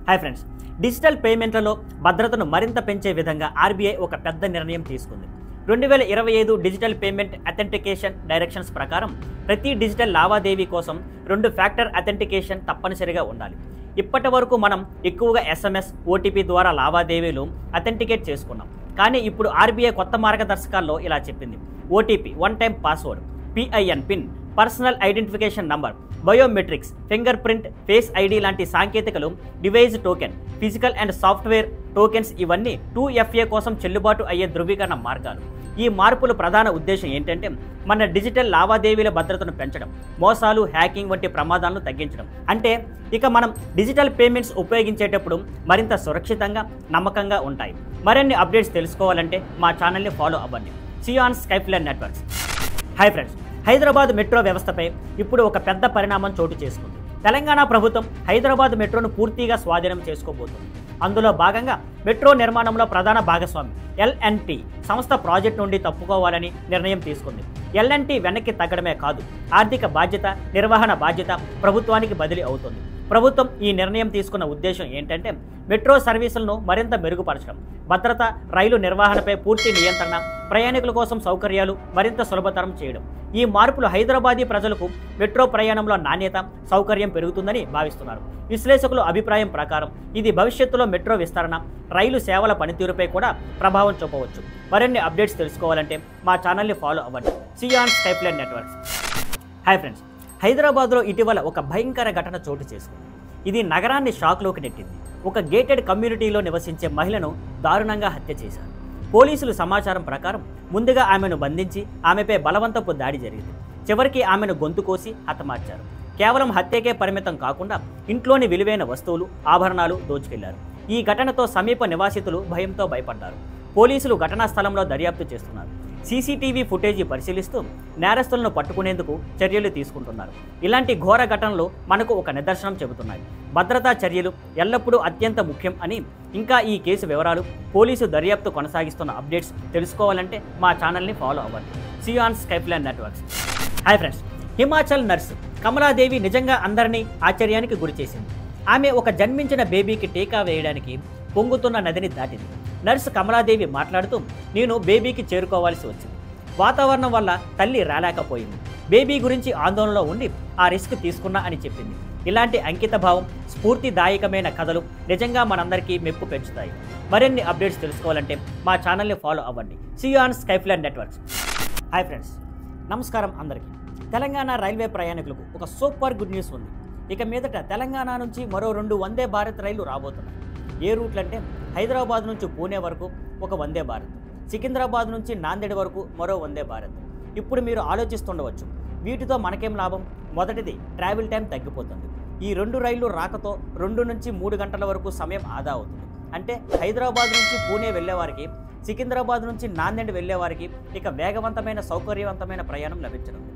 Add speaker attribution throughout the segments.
Speaker 1: Hi friends, digital పేమెంట్లలో భద్రతను మరింత పెంచే విధంగా ఆర్బీఐ ఒక పెద్ద నిర్ణయం తీసుకుంది. 2025 డిజిటల్ పేమెంట్ అథెంటికేషన్ డైరెక్షన్స్ ప్రకారం ప్రతి డిజిటల్ లావాదేవీ కోసం 2 ఫ్యాక్టర్ అథెంటికేషన్ తప్పనిసరిగా ఉండాలి. ఇప్పటి వరకు మనం ఎక్కువగా SMS, OTP ద్వారా లావాదేవీలు అథెంటికేట్ చేసుకున్నాం. కానీ ఇప్పుడు ఆర్బీఐ కొత్త మార్గదర్శకాల్లో ఇలా చెప్పింది. OTP, one time password, PIN PIN, personal identification number, biometrics, finger print, face ID లాంటి సాంకేతికలు, device token, physical and software tokens ఇవన్నీ 2FA కోసం చెల్లుబాటు అయ్యే ధృవీకరణ మార్గాలు. ఈ మార్పుల ప్రధాన ఉద్దేశం ఏంటంటే మన డిజిటల్ లావాదేవీల భద్రతను పెంచడం, మోసాలు, హ్యాకింగ్ వంటి ప్రమాదాలను తగ్గించడం. అంటే ఇక మనం డిజిటల్ పేమెంట్స్ ఉపయోగించేటప్పుడు మరింత సురక్షితంగా, నమ్మకంగా ఉంటాయి. మరిన్ని అప్డేట్స్ తెలుసుకోవాలంటే మా ఛానల్ని ఫాలో అవ్వండి. See you on Skypeline networks. Hi friends, Hyderabad metro వ్యవస్థపై ఇప్పుడు ఒక పెద్ద పరిణామం చోటు చేసుకుంది. తెలంగాణ ప్రభుత్వం హైదరాబాద్ మెట్రోను పూర్తిగా స్వాధీనం చేసుకోబోతుంది. అందులో భాగంగా మెట్రో నిర్మాణంలో ప్రధాన భాగస్వామి L&T సంస్థ ప్రాజెక్టు నుండి తప్పుకోవాలని నిర్ణయం తీసుకుంది. L&T వెనక్కి తగ్గడమే కాదు, ఆర్థిక బాధ్యత, నిర్వహణ బాధ్యత ప్రభుత్వానికి బదిలీ అవుతుంది. ప్రభుత్వం ఈ నిర్ణయం తీసుకున్న ఉద్దేశం ఏంటంటే మెట్రో సర్వీసులను మరింత మెరుగుపరచడం, భద్రత, రైలు నిర్వహణపై పూర్తి నియంత్రణ, ప్రయాణికుల కోసం సౌకర్యాలు మరింత సులభతరం చేయడం. ఈ మార్పులు హైదరాబాదీ ప్రజలకు మెట్రో ప్రయాణంలో నాణ్యత, సౌకర్యం పెరుగుతుందని భావిస్తున్నారు. విశ్లేషకుల అభిప్రాయం ప్రకారం ఇది భవిష్యత్తులో మెట్రో విస్తరణ, రైలు సేవల పనితీరుపై కూడా ప్రభావం చూపవచ్చు. మరిన్ని అప్డేట్స్ తెలుసుకోవాలంటే మా ఛానల్ని ఫాలో అవ్వండి. See you on Skypeline networks. Hi friends, హైదరాబాద్లో ఇటీవల ఒక భయంకర ఘటన చోటు చేసుకుంది. ఇది నగరాన్ని షాక్లోకి నెట్టింది. ఒక గేటెడ్ కమ్యూనిటీలో నివసించే మహిళను దారుణంగా హత్య చేశారు. పోలీసులు సమాచారం ప్రకారం ముందుగా ఆమెను బంధించి ఆమెపై బలవంతపు దాడి జరిగింది. చివరికి ఆమెను గొంతు కోసి హతమార్చారు. కేవలం హత్యకే పరిమితం కాకుండా ఇంట్లోని విలువైన వస్తువులు, ఆభరణాలు దోచుకెళ్లారు. ఈ ఘటనతో సమీప నివాసితులు భయంతో భయపడ్డారు. పోలీసులు ఘటనా స్థలంలో దర్యాప్తు చేస్తున్నారు. CCTV ఫుటేజీ పరిశీలిస్తూ నేరస్తులను పట్టుకునేందుకు చర్యలు తీసుకుంటున్నారు. ఇలాంటి ఘోర ఘటనలు మనకు ఒక నిదర్శనం చెబుతున్నాయి. భద్రతా చర్యలు ఎల్లప్పుడూ అత్యంత ముఖ్యం అని. ఇంకా ఈ కేసు వివరాలు, పోలీసు దర్యాప్తు కొనసాగిస్తున్న అప్డేట్స్ తెలుసుకోవాలంటే మా ఛానల్ని ఫాలో అవ్వండి. See you on Skypeline networks. Hi friends, Himachal nurse Kamaladevi నిజంగా అందరినీ ఆశ్చర్యానికి గురిచేసింది. ఆమె ఒక జన్మించిన బేబీకి టీకా వేయడానికి పొంగుతున్న నదిని దాటింది. నర్సు కమలాదేవి మాట్లాడుతూ, నేను బేబీకి చేరుకోవాల్సి వచ్చింది. వాతావరణం వల్ల తల్లి రాలేకపోయింది. బేబీ గురించి ఆందోళనలో ఉండి ఆ రిస్క్ తీసుకున్నా అని చెప్పింది. ఇలాంటి అంకితభావం, స్ఫూర్తిదాయకమైన కథలు నిజంగా మనందరికీ మెప్పు పెంచుతాయి. మరిన్ని అప్డేట్స్ తెలుసుకోవాలంటే మా ఛానల్ని ఫాలో అవ్వండి. See you on Skypeline networks. Hi friends, నమస్కారం అందరికీ. తెలంగాణ రైల్వే ప్రయాణికులకు ఒక సూపర్ గుడ్ న్యూస్ ఉంది. ఇక మీదట తెలంగాణ నుంచి మరో 2 వందే భారత్ రైళ్లు రాబోతున్నాయి. ఏ రూట్లు అంటే హైదరాబాద్ నుంచి పూణే వరకు ఒక వందే భారత్, సికింద్రాబాద్ నుంచి నాందేడ్ వరకు మరో వందే భారత్. ఇప్పుడు మీరు ఆలోచిస్తుండవచ్చు, వీటితో మనకేం లాభం? మొదటిది, ట్రావెల్ టైం తగ్గిపోతుంది. ఈ 2 రైళ్లు రాకతో 2 నుంచి 3 గంటల వరకు సమయం ఆదా అవుతుంది. అంటే హైదరాబాద్ నుంచి పూణే వెళ్ళేవారికి, సికింద్రాబాద్ నుంచి నాందేడ్ వెళ్ళేవారికి ఇక వేగవంతమైన, సౌకర్యవంతమైన ప్రయాణం లభించనుంది.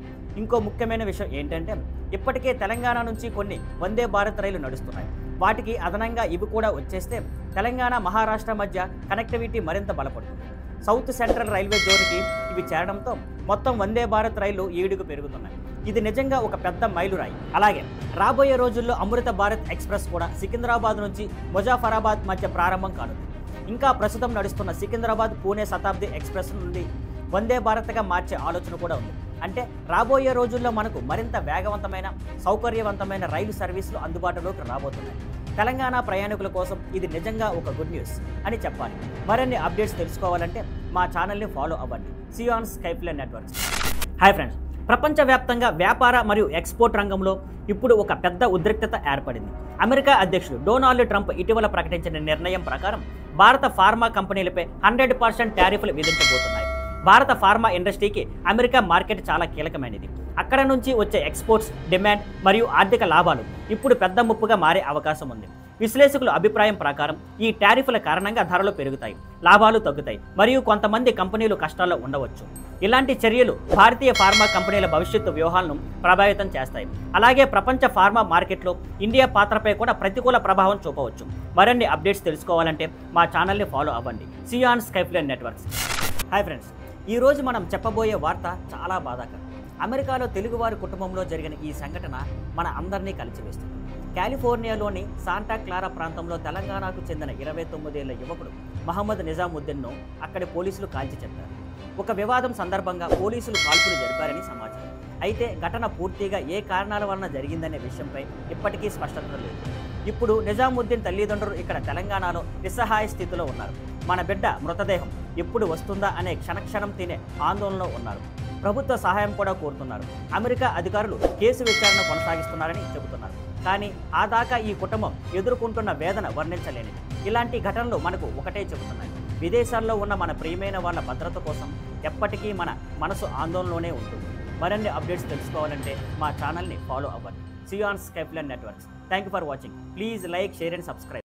Speaker 1: ఇంకో ముఖ్యమైన విషయం ఏంటంటే ఇప్పటికే తెలంగాణ నుంచి కొన్ని వందే భారత్ రైళ్లు నడుస్తున్నాయి. వాటికి అదనంగా ఇవి కూడా వచ్చేస్తే తెలంగాణ, మహారాష్ట్ర మధ్య కనెక్టివిటీ మరింత బలపడుతుంది. సౌత్ సెంట్రల్ రైల్వే జోన్కి ఇవి చేరడంతో మొత్తం వందే భారత్ రైళ్లు 7కు పెరుగుతున్నాయి. ఇది నిజంగా ఒక పెద్ద మైలురాయి. అలాగే రాబోయే రోజుల్లో అమృత భారత్ ఎక్స్ప్రెస్ కూడా సికింద్రాబాద్ నుంచి ముజాఫరాబాద్ మధ్య ప్రారంభం కానుంది. ఇంకా ప్రస్తుతం నడుస్తున్న సికింద్రాబాద్ పూణే శతాబ్ది ఎక్స్ప్రెస్ నుండి వందే భారత్గా మార్చే ఆలోచన కూడా ఉంది. అంటే రాబోయే రోజుల్లో మనకు మరింత వేగవంతమైన, సౌకర్యవంతమైన రైలు సర్వీసులు అందుబాటులోకి రాబోతున్నాయి. తెలంగాణ ప్రయాణికుల కోసం ఇది నిజంగా ఒక గుడ్ న్యూస్ అని చెప్పాలి. మరిన్ని అప్డేట్స్ తెలుసుకోవాలంటే మా ఛానల్ని ఫాలో అవ్వండి. See you on Skypeline networks. Hi friends, ప్రపంచవ్యాప్తంగా వ్యాపార మరియు ఎక్స్పోర్ట్ రంగంలో ఇప్పుడు ఒక పెద్ద ఉద్రిక్తత ఏర్పడింది. అమెరికా అధ్యక్షుడు డొనాల్డ్ ట్రంప్ ఇటీవల ప్రకటించిన నిర్ణయం ప్రకారం భారత ఫార్మా కంపెనీలపై 100% టారిఫ్లు విధించబోతున్నాయి. భారత ఫార్మా ఇండస్ట్రీకి అమెరికా మార్కెట్ చాలా కీలకమైనది. అక్కడ నుంచి వచ్చే ఎక్స్పోర్ట్స్, డిమాండ్ మరియు ఆర్థిక లాభాలు ఇప్పుడు పెద్ద ముప్పుగా మారే అవకాశం ఉంది. విశ్లేషకుల అభిప్రాయం ప్రకారం ఈ టారిఫ్ల కారణంగా ధరలు పెరుగుతాయి, లాభాలు తగ్గుతాయి మరియు కొంతమంది కంపెనీలు కష్టాల్లో ఉండవచ్చు. ఇలాంటి చర్యలు భారతీయ ఫార్మా కంపెనీల భవిష్యత్తు వ్యూహాలను ప్రభావితం చేస్తాయి. అలాగే ప్రపంచ ఫార్మా మార్కెట్లో ఇండియా పాత్రపై కూడా ప్రతికూల ప్రభావం చూపవచ్చు. మరిన్ని అప్డేట్స్ తెలుసుకోవాలంటే మా ఛానల్ని ఫాలో అవ్వండి. See you on Skypeline networks. Hi friends, ఈరోజు మనం చెప్పబోయే వార్త చాలా బాధాకరం. అమెరికాలో తెలుగువారి కుటుంబంలో జరిగిన ఈ సంఘటన మన అందరినీ కలిచివేస్తుంది. కాలిఫోర్నియాలోని శాంటా క్లారా ప్రాంతంలో తెలంగాణకు చెందిన 29 ఏళ్ల యువకుడు మహమ్మద్ నిజాముద్దీన్ను అక్కడి పోలీసులు కాల్చి చెప్పారు. ఒక వివాదం సందర్భంగా పోలీసులు కాల్పులు జరిపారని సమాచారం. అయితే ఘటన పూర్తిగా ఏ కారణాల వలన జరిగిందనే విషయంపై ఇప్పటికీ స్పష్టత లేదు. ఇప్పుడు నిజాముద్దీన్ తల్లిదండ్రులు ఇక్కడ తెలంగాణలో నిస్సహాయ స్థితిలో ఉన్నారు. మన బిడ్డ మృతదేహం ఎప్పుడు వస్తుందా అనే క్షణక్షణం తినే ఆందోళనలో ఉన్నారు. ప్రభుత్వ సహాయం కూడా కోరుతున్నారు. అమెరికా అధికారులు కేసు విచారణ కొనసాగిస్తున్నారని చెబుతున్నారు. కానీ ఆ దాకా ఈ కుటుంబం ఎదుర్కొంటున్న వేదన వర్ణించలేనిది. ఇలాంటి ఘటనలు మనకు ఒకటే చెబుతున్నాయి. విదేశాల్లో ఉన్న మన ప్రియమైన వాళ్ళ భద్రత కోసం ఎప్పటికీ మన మనసు ఆందోళనలోనే ఉంటుంది. మరిన్ని అప్డేట్స్ తెలుసుకోవాలంటే మా ఛానల్ని ఫాలో అవ్వండి. See you on Skype Networks. Thank you for watching. Please like, share and subscribe.